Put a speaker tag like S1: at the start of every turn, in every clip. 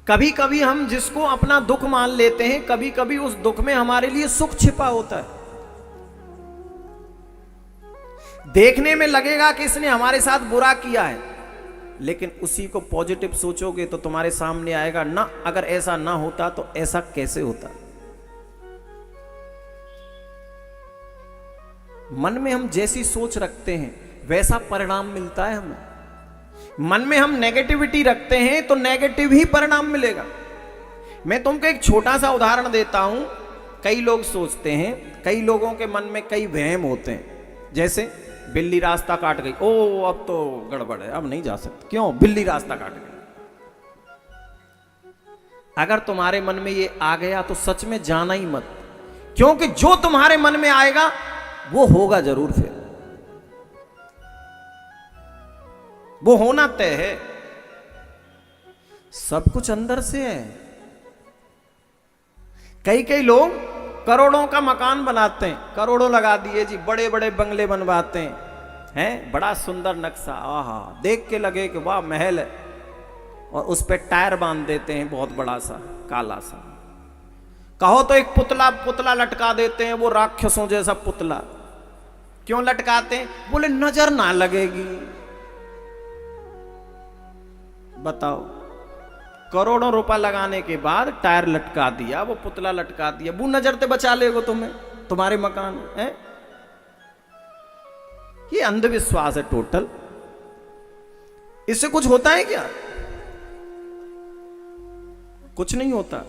S1: कभी कभी हम जिसको अपना दुख मान लेते हैं, कभी कभी उस दुख में हमारे लिए सुख छिपा होता है। देखने में लगेगा कि इसने हमारे साथ बुरा किया है, लेकिन उसी को पॉजिटिव सोचोगे तो तुम्हारे सामने आएगा ना, अगर ऐसा ना होता तो ऐसा कैसे होता। मन में हम जैसी सोच रखते हैं वैसा परिणाम मिलता है हमें। मन में हम नेगेटिविटी रखते हैं तो नेगेटिव ही परिणाम मिलेगा। मैं तुमको एक छोटा सा उदाहरण देता हूं। कई लोग सोचते हैं, कई लोगों के मन में कई वहम होते हैं, जैसे बिल्ली रास्ता काट गई, ओ अब तो गड़बड़ है, अब नहीं जा सकते। क्यों? बिल्ली रास्ता काट गई। अगर तुम्हारे मन में ये आ गया तो सच में जाना ही मत, क्योंकि जो तुम्हारे मन में आएगा वो होगा जरूर, फिर वो होना तय है। सब कुछ अंदर से है। कई कई लोग करोड़ों का मकान बनाते हैं, करोड़ों लगा दिए जी, बड़े बड़े बंगले बनवाते हैं, बड़ा सुंदर नक्शा, आहा देख के लगे कि वाह महल है, और उस पे टायर बांध देते हैं बहुत बड़ा सा काला सा। कहो तो एक पुतला लटका देते हैं, वो राक्षसों जैसा पुतला। क्यों लटकाते हैं? बोले नजर ना लगेगी। बताओ, करोड़ों रुपया लगाने के बाद टायर लटका दिया, वो पुतला लटका दिया, वो नजर से बचा लेगो तुम्हें, तुम्हारे मकान है। ये अंधविश्वास है टोटल। इससे कुछ होता है क्या? कुछ नहीं होता।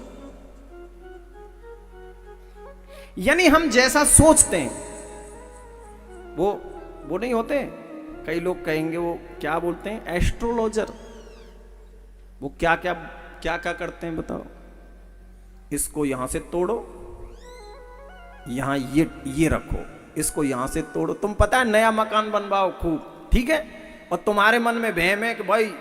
S1: यानी हम जैसा सोचते हैं वो नहीं होते। कई लोग कहेंगे वो क्या बोलते हैं, एस्ट्रोलॉजर। वो क्या करते हैं बताओ? इसको यहां से तोड़ो, यहां ये रखो, इसको यहां से तोड़ो। तुम पता है नया मकान बनवाओ खूब, ठीक है, और तुम्हारे मन में वहम है कि भाई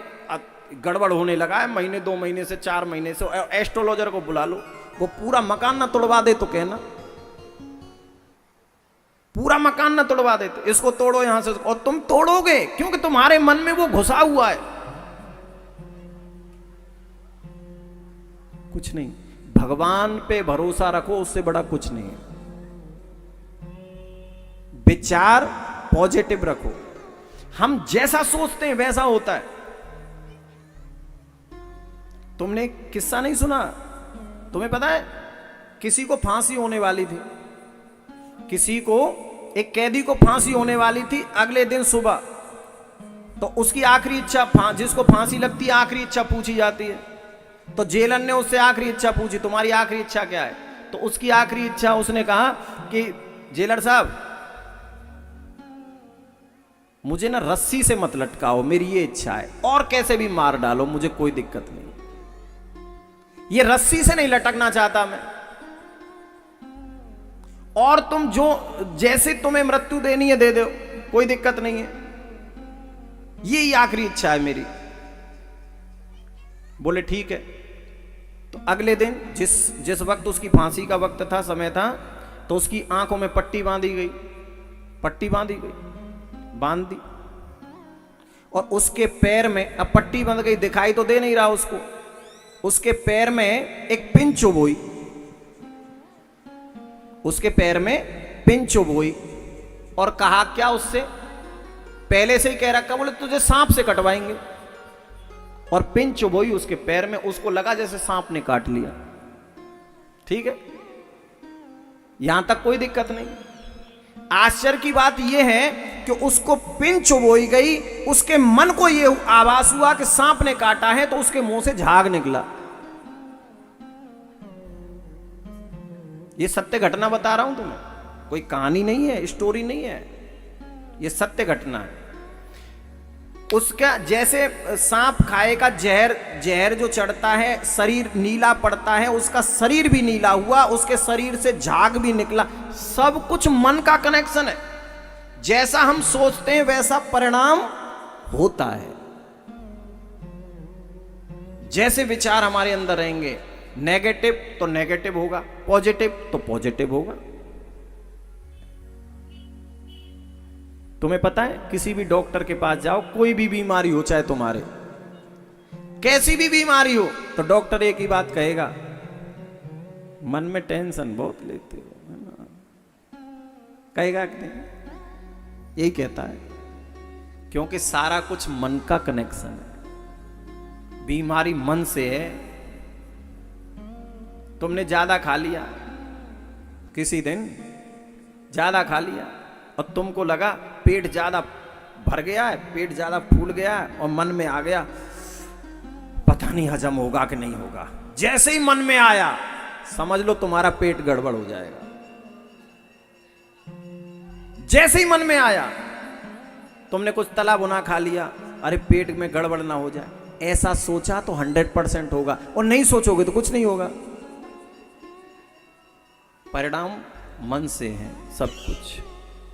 S1: गड़बड़ होने लगा है, महीने 2 महीने से 4 महीने से, एस्ट्रोलॉजर को बुला लो, वो पूरा मकान ना तोड़वा दे तो कहना, पूरा मकान ना तोड़वा दे तो इसको तोड़ो यहां से, और तुम तोड़ोगे क्योंकि तुम्हारे मन में वो घुसा हुआ है। कुछ नहीं, भगवान पे भरोसा रखो, उससे बड़ा कुछ नहीं है। विचार पॉजिटिव रखो। हम जैसा सोचते हैं वैसा होता है। तुमने किस्सा नहीं सुना? तुम्हें पता है किसी को फांसी होने वाली थी, किसी को, एक कैदी को फांसी होने वाली थी अगले दिन सुबह। तो उसकी आखिरी इच्छा, जिसको फांसी लगती है आखिरी इच्छा पूछी जाती है, तो जेलर ने उससे आखिरी इच्छा पूछी, तुम्हारी आखिरी इच्छा क्या है? तो उसकी आखिरी इच्छा, उसने कहा कि जेलर साहब मुझे ना रस्सी से मत लटकाओ, मेरी ये इच्छा है, और कैसे भी मार डालो, मुझे कोई दिक्कत नहीं, ये रस्सी से नहीं लटकना चाहता मैं, और तुम जो जैसे तुम्हें मृत्यु देनी है दे दो, कोई दिक्कत नहीं है, यही आखिरी इच्छा है मेरी। बोले ठीक है। तो अगले दिन जिस वक्त उसकी फांसी का वक्त था, समय था, तो उसकी आंखों में पट्टी बांधी गई, बांध दी, और उसके पैर में, अब पट्टी बंध गई, दिखाई तो दे नहीं रहा उसको, उसके पैर में एक पिन चुभोई, उसके पैर में पिन चुभोई, और कहा क्या उससे, पहले से ही कह रखा, बोले तुझे सांप से कटवाएंगे, और पिन चुभोई उसके पैर में, उसको लगा जैसे सांप ने काट लिया। ठीक है, यहां तक कोई दिक्कत नहीं। आश्चर्य की बात यह है कि उसको पिन चुभोई गई, उसके मन को यह आभास हुआ कि सांप ने काटा है, तो उसके मुंह से झाग निकला। ये सत्य घटना बता रहा हूं तुम्हें, कोई कहानी नहीं है, स्टोरी नहीं है, ये सत्य घटना है। उसका जैसे सांप खाएगा जहर जो चढ़ता है, शरीर नीला पड़ता है, उसका शरीर भी नीला हुआ, उसके शरीर से झाग भी निकला। सब कुछ मन का कनेक्शन है। जैसा हम सोचते हैं वैसा परिणाम होता है। जैसे विचार हमारे अंदर रहेंगे, नेगेटिव तो नेगेटिव होगा, पॉजिटिव तो पॉजिटिव होगा। तुम्हें पता है, किसी भी डॉक्टर के पास जाओ, कोई भी बीमारी हो चाहे तुम्हारे, कैसी भी बीमारी हो तो डॉक्टर एक ही बात कहेगा, मन में टेंशन बहुत लेते हो, है ना? कहेगा कि नहीं? यही कहता है, क्योंकि सारा कुछ मन का कनेक्शन है। बीमारी मन से है। तुमने ज्यादा खा लिया, किसी दिन ज्यादा खा लिया और तुमको लगा पेट ज्यादा भर गया है, पेट ज्यादा फूल गया है, और मन में आ गया पता नहीं हजम होगा कि नहीं होगा। जैसे ही मन में आया समझ लो तुम्हारा पेट गड़बड़ हो जाएगा। जैसे ही मन में आया, तुमने कुछ तला भुना खा लिया, अरे पेट में गड़बड़ ना हो जाए, ऐसा सोचा तो 100% होगा, और नहीं सोचोगे तो कुछ नहीं होगा। परिणाम मन से है सब कुछ।